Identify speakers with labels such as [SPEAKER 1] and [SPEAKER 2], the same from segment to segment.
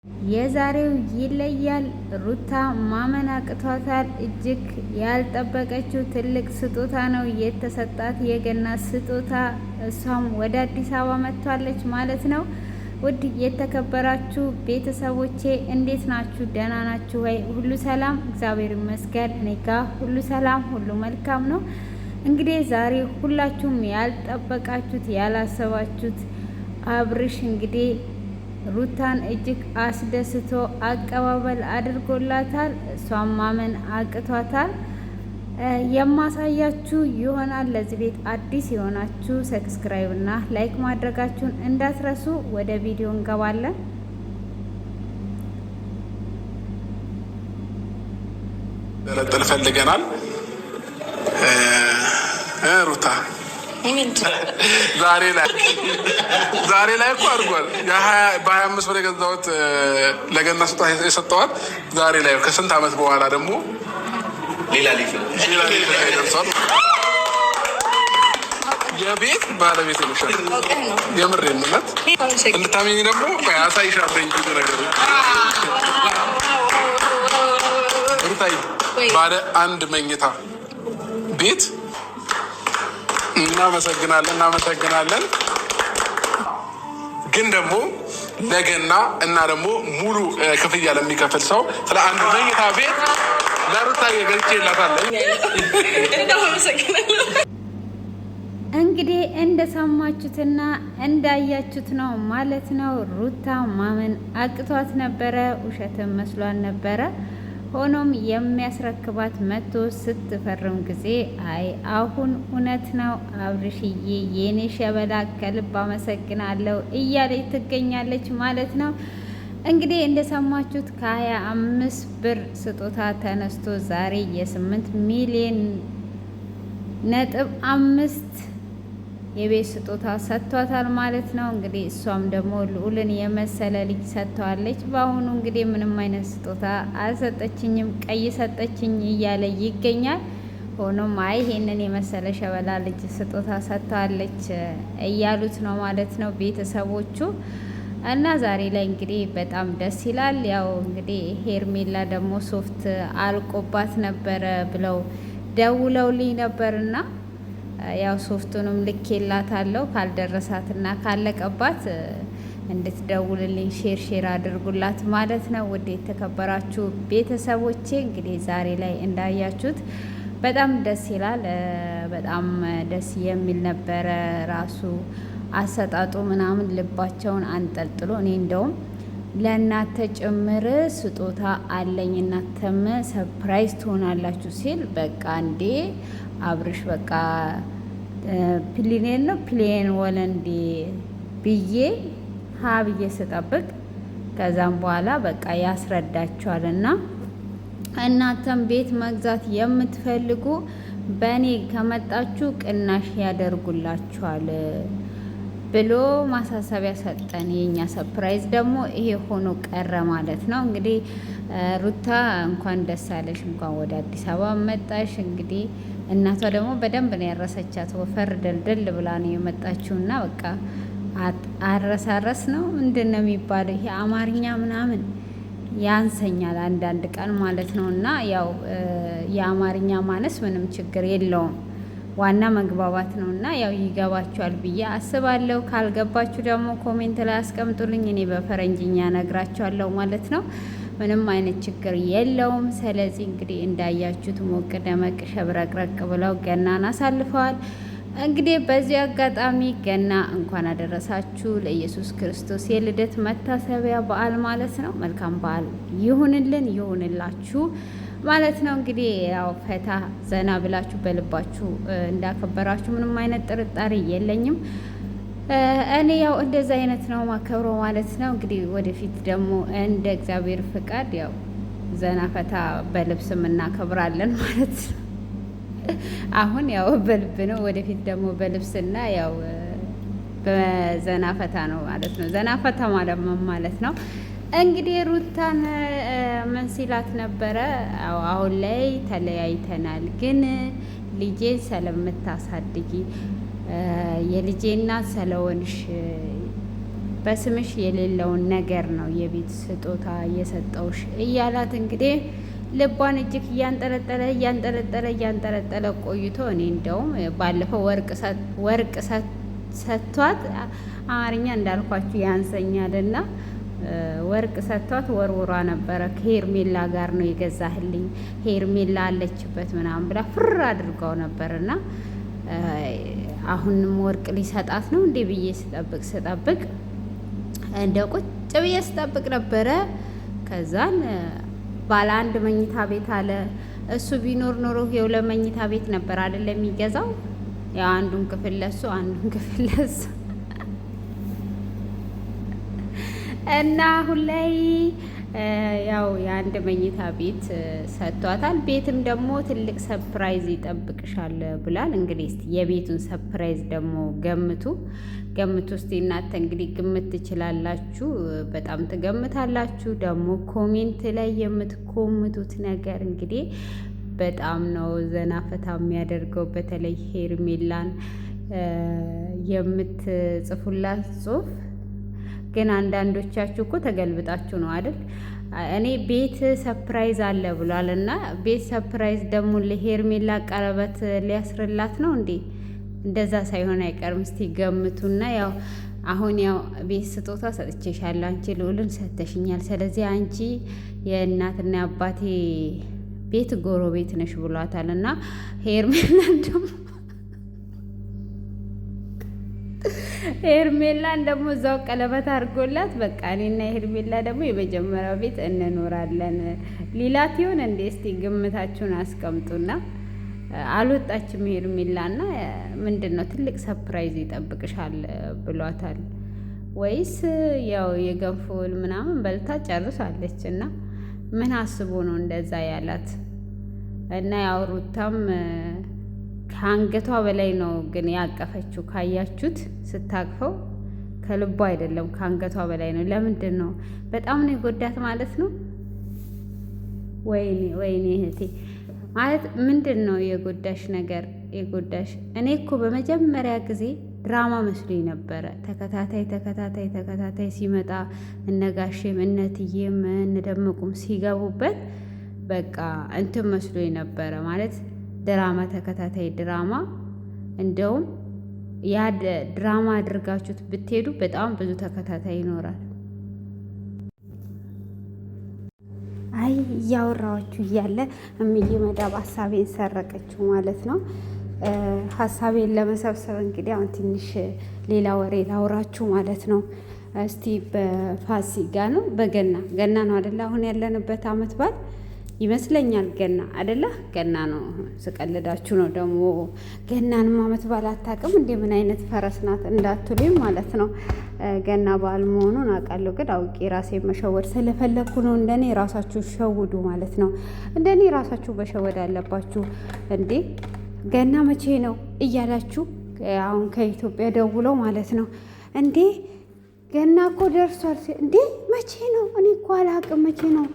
[SPEAKER 1] የዛሬው ይለያል። ሩታ ማመን አቅቷታል። እጅግ ያልጠበቀችው ትልቅ ስጦታ ነው የተሰጣት፣ የገና ስጦታ። እሷም ወደ አዲስ አበባ መጥቷለች ማለት ነው። ውድ የተከበራችሁ ቤተሰቦቼ እንዴት ናችሁ? ደህና ናችሁ ወይ? ሁሉ ሰላም? እግዚአብሔር ይመስገን። እኔ ጋ ሁሉ ሰላም፣ ሁሉ መልካም ነው። እንግዲህ ዛሬ ሁላችሁም ያልጠበቃችሁት ያላሰባችሁት አብርሽ እንግዲህ ሩታን እጅግ አስደስቶ አቀባበል አድርጎላታል። እሷም ማመን አቅቷታል። የማሳያችሁ ይሆናል። ለዚህ ቤት አዲስ የሆናችሁ ሰብስክራይብ እና ላይክ ማድረጋችሁን እንዳትረሱ። ወደ ቪዲዮ እንገባለን።
[SPEAKER 2] ለጥል ፈልገናል። ሩታ ዛሬ ላይ እኮ አድርጓል። በ25 ወደ ገዛሁት ለገና ስጦታ የሰጠዋል። ዛሬ ላይ ከስንት ዓመት በኋላ ደግሞ ሌላ ሊፍል ደርሷል። የቤት ባለቤት ይሉሻል። የምር የምነት እንድታመኝ ደግሞ ያሳይሻለኝ ብዙ ነገሮች። ሩታይ ባለ አንድ መኝታ ቤት። እናመሰግናለን። ግን ደግሞ ለገና እና ደግሞ ሙሉ ክፍያ ለሚከፍል ሰው ስለ አንድ መኝታ ቤት ለሩታ ገልጬላታለሁ።
[SPEAKER 1] እንግዲህ እንደሰማችሁትና እንዳያችሁት ነው ማለት ነው። ሩታ ማመን አቅቷት ነበረ፣ ውሸትም መስሏን ነበረ። ሆኖም የሚያስረክባት መቶ ስትፈርም ጊዜ አይ አሁን እውነት ነው አብርሽዬ የኔ ሸበላ ከልብ አመሰግናለሁ እያለች ትገኛለች ማለት ነው። እንግዲህ እንደሰማችሁት ከ25 ብር ስጦታ ተነስቶ ዛሬ የ8 ሚሊዮን ነጥብ 5 የቤት ስጦታ ሰጥቷታል ማለት ነው። እንግዲህ እሷም ደግሞ ልዑልን የመሰለ ልጅ ሰጥተዋለች። በአሁኑ እንግዲህ ምንም አይነት ስጦታ አልሰጠችኝም፣ ቀይ ሰጠችኝ እያለ ይገኛል። ሆኖም አይ ይሄንን የመሰለ ሸበላ ልጅ ስጦታ ሰጥተዋለች እያሉት ነው ማለት ነው ቤተሰቦቹ። እና ዛሬ ላይ እንግዲህ በጣም ደስ ይላል። ያው እንግዲህ ሄርሜላ ደግሞ ሶፍት አልቆባት ነበረ ብለው ደውለውልኝ ነበርና ያው ሶፍቱንም ልኬላታለሁ። ካልደረሳትና ካለቀባት እንድትደውልልኝ ሼር አድርጉላት ማለት ነው። ውድ የተከበራችሁ ቤተሰቦቼ እንግዲህ ዛሬ ላይ እንዳያችሁት በጣም ደስ ይላል። በጣም ደስ የሚል ነበረ ራሱ አሰጣጡ ምናምን ልባቸውን አንጠልጥሎ። እኔ እንደውም ለእናተ ጭምር ስጦታ አለኝ እናተም ሰርፕራይዝ ትሆናላችሁ ሲል በቃ እንዴ አብርሽ በቃ ፕሊኔን ነው ፕሌን ወለንዴ ብዬ ብዬ ስጠብቅ ከዛም በኋላ በቃ ያስረዳችኋልና እናንተም ቤት መግዛት የምትፈልጉ በእኔ ከመጣችሁ ቅናሽ ያደርጉላችኋል ብሎ ማሳሰቢያ ሰጠን። የኛ ሰርፕራይዝ ደግሞ ይሄ ሆኖ ቀረ ማለት ነው። እንግዲህ ሩታ እንኳን ደስ አለሽ፣ እንኳን ወደ አዲስ አበባ መጣሽ። እንግዲህ እናቷ ደግሞ በደንብ ነው ያረሰቻት፣ ወፈር ደልደል ብላ ነው የመጣችውና በቃ አረሳረስ ነው ምንድን ነው የሚባለው ይሄ አማርኛ ምናምን ያንሰኛል አንዳንድ ቀን ማለት ነው። እና ያው የአማርኛ ማነስ ምንም ችግር የለውም፣ ዋና መግባባት ነው። እና ያው ይገባችኋል ብዬ አስባለሁ። ካልገባችሁ ደግሞ ኮሜንት ላይ አስቀምጡልኝ፣ እኔ በፈረንጅኛ ነግራችኋለሁ ማለት ነው። ምንም አይነት ችግር የለውም። ስለዚህ እንግዲህ እንዳያችሁት ሞቅ ደመቅ ሸብረቅረቅ ብለው ገናን አሳልፈዋል። እንግዲህ በዚህ አጋጣሚ ገና እንኳን አደረሳችሁ ለኢየሱስ ክርስቶስ የልደት መታሰቢያ በዓል ማለት ነው። መልካም በዓል ይሁንላችሁ ማለት ነው። እንግዲህ ያው ፈታ ዘና ብላችሁ በልባችሁ እንዳከበራችሁ ምንም አይነት ጥርጣሬ የለኝም። እኔ ያው እንደዛ አይነት ነው ማከብሮ ማለት ነው። እንግዲህ ወደፊት ደግሞ እንደ እግዚአብሔር ፍቃድ ያው ዘና ፈታ በልብስም እናከብራለን ማለት ነው። አሁን ያው በልብ ነው፣ ወደፊት ደግሞ በልብስና ያው በዘና ፈታ ነው ማለት ነው። ዘና ፈታ ማለት ነው። እንግዲህ ሩታን ምን ሲላት ነበረ? አሁን ላይ ተለያይተናል፣ ግን ልጄን ስለምታሳድጊ የልጄ እናት ስለሆንሽ በስምሽ የሌለውን ነገር ነው የቤት ስጦታ እየሰጠውሽ እያላት እንግዲህ ልቧን እጅግ እያንጠለጠለ ቆይቶ እኔ እንደውም ባለፈው ወርቅ ሰጥቷት አማርኛ እንዳልኳችሁ ያንሰኛልና ወርቅ ሰጥቷት ወርውሯ ነበረ። ከሄርሜላ ጋር ነው የገዛህልኝ፣ ሄርሜላ አለችበት ምናምን ብላ ፍር አድርገው ነበርና አሁንም ወርቅ ሊሰጣት ነው እንዴ ብዬ ስጠብቅ እንደ ቁጭ ብዬ ስጠብቅ ነበረ። ከዛን ባለ 1 መኝታ ቤት አለ። እሱ ቢኖር ኖሮ የሁለት መኝታ ቤት ነበር አይደል የሚገዛው? ያው አንዱን ክፍል ለሱ አንዱን ክፍል ለሱ እና አሁን ላይ ያው የ1 መኝታ ቤት ሰጥቷታል። ቤትም ደግሞ ትልቅ ሰፕራይዝ ይጠብቅሻል ብላል። እንግዲህ እስቲ የቤቱን ሰፕራይዝ ደግሞ ገምቱ እስቲ እናንተ እንግዲህ ግምት ትችላላችሁ። በጣም ትገምታላችሁ። ደግሞ ኮሜንት ላይ የምትኮምቱት ነገር እንግዲህ በጣም ነው ዘና ፈታ የሚያደርገው። በተለይ ሄርሜላን የምትጽፉላት ጽሁፍ ግን አንዳንዶቻችሁ እኮ ተገልብጣችሁ ነው አይደል? እኔ ቤት ሰፕራይዝ አለ ብሏል እና ቤት ሰፕራይዝ ደግሞ ለሄርሜላ ቀለበት ሊያስርላት ነው እንዴ? እንደዛ ሳይሆን አይቀርም። እስቲ ገምቱና ያው አሁን ያው ቤት ስጦታ ሰጥቼሻለሁ፣ አንቺ ልዑልን ሰጥተሽኛል። ስለዚህ አንቺ የእናትና የአባቴ ቤት ጎረቤት ነሽ ብሏታል እና ሄርሜላን ደግሞ እዛው ቀለበት አድርጎላት በቃ እኔና ሄርሜላ ደግሞ የመጀመሪያው ቤት እንኖራለን ሊላት ይሆን እንዴ? እስቲ ግምታችሁን አስቀምጡና አልወጣችም ሄርሜላና ምንድን ነው ትልቅ ሰፕራይዝ ይጠብቅሻል ብሏታል ወይስ ያው የገንፎል ምናምን በልታ ጨርሳለች እና ምን አስቦ ነው እንደዛ ያላት? እና ያው ሩታም ከአንገቷ በላይ ነው ግን ያቀፈችው። ካያችሁት ስታቅፈው ከልቧ አይደለም ከአንገቷ በላይ ነው። ለምንድን ነው? በጣም ነው የጎዳት ማለት ነው። ወይኔ እህቴ ማለት ምንድን ነው የጎዳሽ ነገር? እኔ እኮ በመጀመሪያ ጊዜ ድራማ መስሎኝ ነበረ። ተከታታይ ሲመጣ እነጋሼም እነትዬም እነደመቁም ሲገቡበት በቃ እንትን መስሎኝ ነበረ ማለት ድራማ ተከታታይ ድራማ። እንደውም ያ ድራማ አድርጋችሁት ብትሄዱ በጣም ብዙ ተከታታይ ይኖራል። አይ እያወራችሁ እያለ እምዬ መዳብ ሀሳቤን ሰረቀችው ማለት ነው። ሀሳቤን ለመሰብሰብ እንግዲህ አሁን ትንሽ ሌላ ወሬ ላውራችሁ ማለት ነው። እስቲ በፋሲካ ነው ገና ነው አደለ? አሁን ያለንበት አመት በዓል ይመስለኛል ገና አደለ? ገና ነው። ስቀልዳችሁ ነው ደግሞ። ገናንም አመት በዓል አታውቅም እንዴ? ምን አይነት ፈረስ ናት እንዳትሉኝ ማለት ነው። ገና በዓል መሆኑን አውቃለሁ፣ ግን አውቄ ራሴ መሸወድ ስለፈለግኩ ነው። እንደኔ ራሳችሁ ሸውዱ ማለት ነው። እንደኔ ራሳችሁ መሸወድ አለባችሁ እንዴ። ገና መቼ ነው እያላችሁ አሁን ከኢትዮጵያ ደውለው ማለት ነው እንዴ ገና እኮ ደርሷል እንዴ መቼ ነው? እኔ እኮ አላውቅም መቼ ነው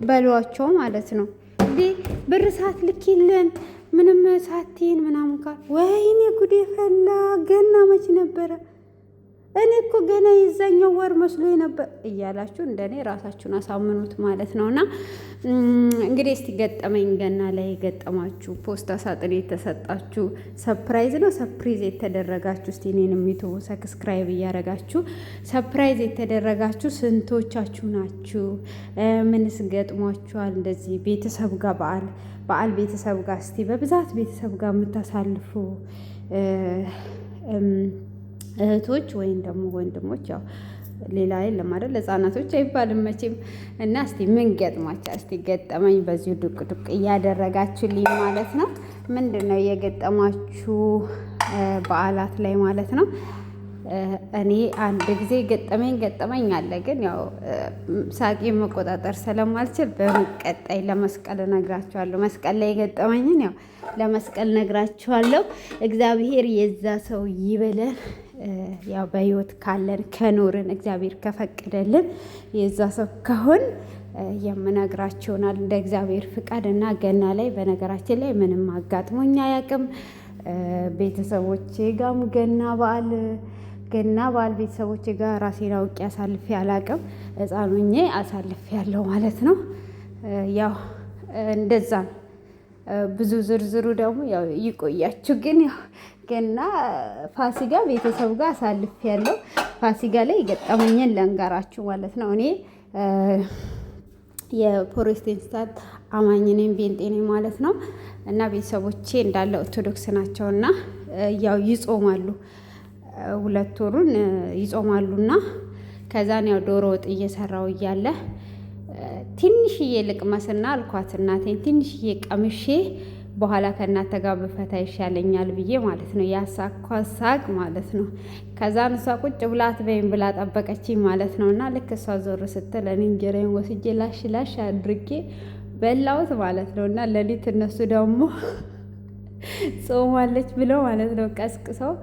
[SPEAKER 1] በሏቸው ማለት ነው። እንዴ ብር ሳትልኪልን ምንም ሳትይን ምናምን ካል ወይኔ ጉዴ ፈላ። ገና መቼ ነበረ? እኔ እኮ ገና የዛኛው ወር መስሎ ነበር እያላችሁ እንደኔ ራሳችሁን አሳምኑት ማለት ነውና እንግዲህ እስቲ ገጠመኝ ገና ላይ ገጠማችሁ ፖስታ ሳጥን የተሰጣችሁ ሰፕራይዝ ነው ሰፕራይዝ የተደረጋችሁ እስቲ እኔንም ዩቲዩብ ሰብስክራይብ እያደረጋችሁ ሰፕራይዝ የተደረጋችሁ ስንቶቻችሁ ናችሁ? ምንስ ገጥሟችኋል? እንደዚህ ቤተሰብ ጋር በዓል ቤተሰብ ጋር እስቲ በብዛት ቤተሰብ ጋር የምታሳልፉ እህቶች ወይም ደግሞ ወንድሞች ያው ሌላ የለም አይደል? ህጻናቶች አይባልም መቼም። እና እስቲ ምን ገጥሟችሁ? እስቲ ገጠመኝ በዚሁ ዱቅ እያደረጋችሁልኝ ማለት ነው። ምንድን ነው የገጠማችሁ በዓላት ላይ ማለት ነው? እኔ አንድ ጊዜ ገጠመኝ አለ፣ ግን ያው ሳቄ መቆጣጠር ስለማልችል በመቀጣይ ለመስቀል እነግራችኋለሁ። መስቀል ላይ የገጠመኝን ያው ለመስቀል እነግራችኋለሁ። እግዚአብሔር የዛ ሰው ይበለን። ያው በህይወት ካለን ከኖርን እግዚአብሔር ከፈቀደልን የዛ ሰው ከሆን የምነግራችሁናል እንደ እግዚአብሔር ፍቃድ። እና ገና ላይ በነገራችን ላይ ምንም አጋጥሞኝ አያውቅም። ቤተሰቦቼ ጋም ገና በዓል ገና በዓል ቤተሰቦች ጋር ራሴን አውቄ አሳልፌ አላቅም። ሕፃን ሆኜ አሳልፌ ያለው ማለት ነው። ያው እንደዛ ነው። ብዙ ዝርዝሩ ደግሞ ያው ይቆያችሁ። ግን ያው ገና ፋሲካ ቤተሰብ ጋር አሳልፌ ያለው ፋሲካ ላይ የገጠመኝን ለንገራችሁ ማለት ነው። እኔ የፕሮቴስታንት አማኝ ነኝ፣ ጴንጤ ነኝ ማለት ነው። እና ቤተሰቦቼ እንዳለ ኦርቶዶክስ ናቸውና ያው ይጾማሉ፣ 2 ወሩን ይጾማሉና ከዛን ያው ዶሮ ወጥ እየሰራው እያለ ትንሽዬ ልቅመስና አልኳት እናቴን ትንሽዬ ቀምሼ በኋላ ከእናንተ ጋር ብፈታ ይሻለኛል ብዬ ማለት ነው። ያሳኳት ሳቅ ማለት ነው። ከዛን እሷ ቁጭ ብላ አትበይም ብላ ጠበቀችኝ ማለት ነው። እና ልክ እሷ ዞር ስትል እኔ እንጀራዬን ወስጄ ላሽ ላሽ አድርጌ በላሁት ማለት ነው። እና ሌሊት እነሱ ደግሞ ጾማለች ብለው ማለት ነው ቀስቅሰው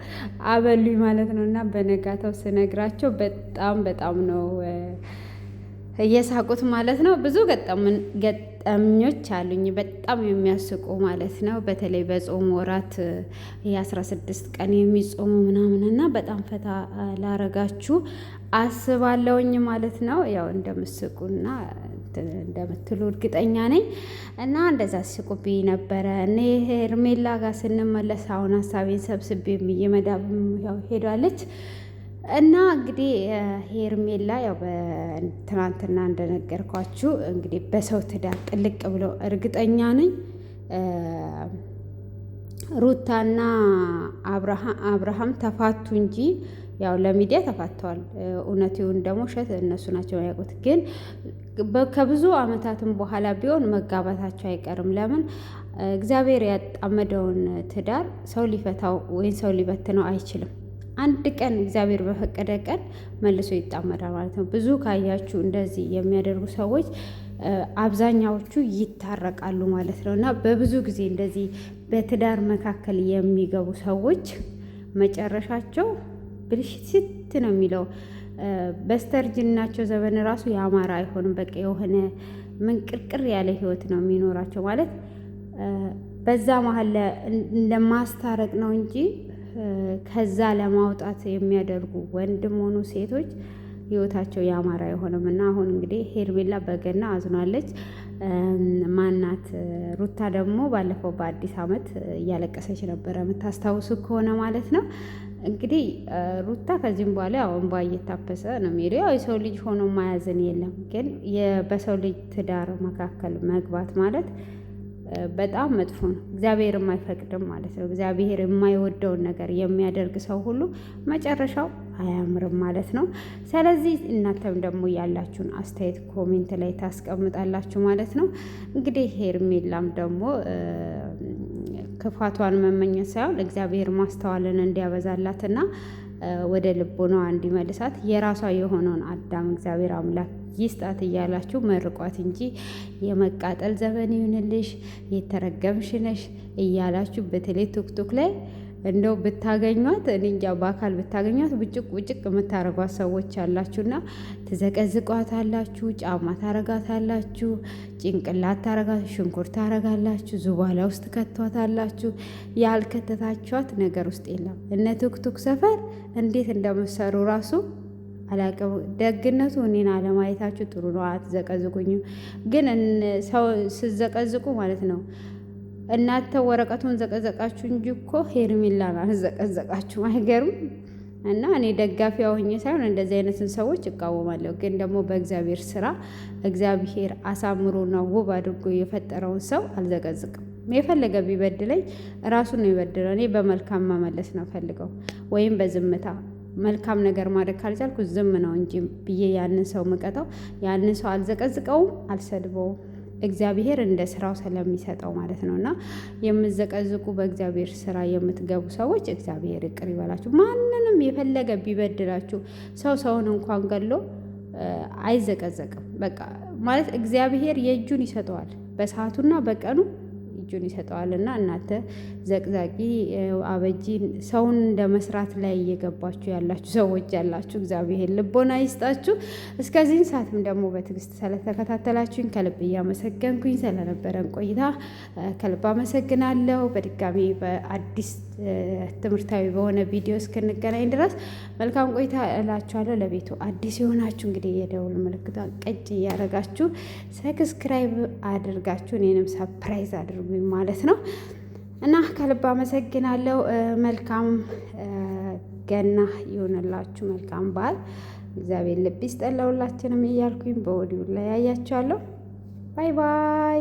[SPEAKER 1] አበሉኝ ማለት ነው። እና በነጋታው ስነግራቸው በጣም ነው እየሳቁት ማለት ነው። ብዙ ገጠመኞች አሉኝ በጣም የሚያስቁ ማለት ነው። በተለይ በጾም ወራት የ16 ቀን የሚጾሙ ምናምን እና በጣም ፈታ ላረጋችሁ አስባለሁኝ ማለት ነው። ያው እንደምስቁና እንደምትሉ እርግጠኛ ነኝ። እና እንደዛ ሲቁብኝ ነበረ። እኔ ሄርሜላ ጋር ስንመለስ አሁን ሀሳቤን ሰብስቤ እየመዳብ ያው ሄዷለች። እና እንግዲህ ሄርሜላ ያው ትናንትና እንደነገርኳችሁ እንግዲህ በሰው ትዳር ጥልቅ ብሎ እርግጠኛ ነኝ ሩታና አብርሃም ተፋቱ እንጂ ያው ለሚዲያ ተፋተዋል። እውነት ይሁን ደግሞ ውሸት እነሱ ናቸው ያውቁት። ግን ከብዙ ዓመታትም በኋላ ቢሆን መጋባታቸው አይቀርም። ለምን እግዚአብሔር ያጣመደውን ትዳር ሰው ሊፈታው ወይም ሰው ሊበትነው አይችልም። አንድ ቀን እግዚአብሔር በፈቀደ ቀን መልሶ ይጣመዳል ማለት ነው። ብዙ ካያችሁ እንደዚህ የሚያደርጉ ሰዎች አብዛኛዎቹ ይታረቃሉ ማለት ነው። እና በብዙ ጊዜ እንደዚህ በትዳር መካከል የሚገቡ ሰዎች መጨረሻቸው ብልሽት ነው የሚለው። በስተርጅናቸው ዘመን ራሱ ያማረ አይሆንም። በቃ የሆነ ምንቅርቅር ያለ ህይወት ነው የሚኖራቸው ማለት በዛ መሀል ለማስታረቅ ነው እንጂ ከዛ ለማውጣት የሚያደርጉ ወንድም ሆኑ ሴቶች ህይወታቸው ያማረ አይሆንም። እና አሁን እንግዲህ ሄርሜላ በገና አዝናለች። ማናት ሩታ ደግሞ ባለፈው በአዲስ ዓመት እያለቀሰች ነበረ የምታስታውሱ ከሆነ ማለት ነው። እንግዲህ ሩታ ከዚህም በኋላ ያው እንባ እየታፈሰ ነው የሚሄደው። ያው የሰው ልጅ ሆኖ ማያዝን የለም። ግን በሰው ልጅ ትዳር መካከል መግባት ማለት በጣም መጥፎ ነው። እግዚአብሔር የማይፈቅድም ማለት ነው። እግዚአብሔር የማይወደውን ነገር የሚያደርግ ሰው ሁሉ መጨረሻው አያምርም ማለት ነው። ስለዚህ እናንተም ደግሞ ያላችሁን አስተያየት ኮሜንት ላይ ታስቀምጣላችሁ ማለት ነው። እንግዲህ ሄርሜላም ደግሞ ክፋቷን መመኘት ሳይሆን እግዚአብሔር ማስተዋልን እንዲያበዛላትና ወደ ልቦናዋ እንዲመልሳት የራሷ የሆነውን አዳም እግዚአብሔር አምላክ ይስጣት እያላችሁ መርቋት እንጂ የመቃጠል ዘመን ይሁንልሽ፣ የተረገምሽ ነሽ እያላችሁ በተለይ ቲክቶክ ላይ እንደው ብታገኟት እኔ እንጃ በአካል ብታገኟት ብጭቅ ብጭቅ የምታረጓት ሰዎች አላችሁና ትዘቀዝቋታላችሁ፣ ጫማ ታረጋታላችሁ፣ ጭንቅላት ታረጋታላችሁ፣ ሽንኩርት ታረጋላችሁ፣ ዙባላ ውስጥ ከቷታላችሁ። ያልከተታችኋት ነገር ውስጥ የለም። እነ ቲክቶክ ሰፈር እንዴት እንደምትሰሩ ራሱ አላውቅም። ደግነቱ እኔን አለማየታችሁ ጥሩ ነው። አትዘቀዝቁኝም። ግን ሰው ስዘቀዝቁ ማለት ነው እናንተ ወረቀቱን ዘቀዘቃችሁ እንጂ እኮ ሄርሜላን አልዘቀዘቃችሁ። አይገርም? እና እኔ ደጋፊ ሆኜ ሳይሆን እንደዚህ አይነትን ሰዎች እቃወማለሁ። ግን ደግሞ በእግዚአብሔር ስራ እግዚአብሔር አሳምሮና ውብ አድርጎ የፈጠረውን ሰው አልዘቀዝቅም። የፈለገ ቢበድለኝ ራሱን ነው ይበድለው። እኔ በመልካም መመለስ ነው ፈልገው ወይም በዝምታ መልካም ነገር ማድረግ ካልቻልኩ ዝም ነው እንጂ ብዬ ያንን ሰው ምቀጣው። ያንን ሰው አልዘቀዝቀውም፣ አልሰድበውም። እግዚአብሔር እንደ ስራው ስለሚሰጠው ማለት ነው። እና የምዘቀዝቁ በእግዚአብሔር ስራ የምትገቡ ሰዎች እግዚአብሔር ይቅር ይበላችሁ። ማንንም የፈለገ ቢበድላችሁ ሰውን እንኳን ገሎ አይዘቀዘቅም። በቃ ማለት እግዚአብሔር የእጁን ይሰጠዋል። በሰዓቱና በቀኑ እጁን ይሰጠዋል። እና እናንተ ዘቅዛቂ አበጂ ሰውን እንደ መስራት ላይ እየገባችሁ ያላችሁ ሰዎች ያላችሁ እግዚአብሔር ልቦና ይስጣችሁ። እስከዚህን ሰዓትም ደግሞ በትዕግስት ስለተከታተላችሁኝ ከልብ እያመሰገንኩኝ ስለነበረን ቆይታ ከልብ አመሰግናለሁ። በድጋሚ በአዲስ ትምህርታዊ በሆነ ቪዲዮ እስክንገናኝ ድረስ መልካም ቆይታ እላችኋለሁ። ለቤቱ አዲስ የሆናችሁ እንግዲህ የደውል ምልክቷን ቀጭ እያደረጋችሁ ሰብስክራይብ አድርጋችሁ እኔንም ሰፕራይዝ አድርጉኝ ማለት ነው እና ከልብ አመሰግናለሁ። መልካም ገና ይሆንላችሁ። መልካም በዓል። እግዚአብሔር ልብ ይስጠን ለሁላችንም እያልኩኝ በወዲሁ ላይ ያያችኋለሁ። ባይ ባይ።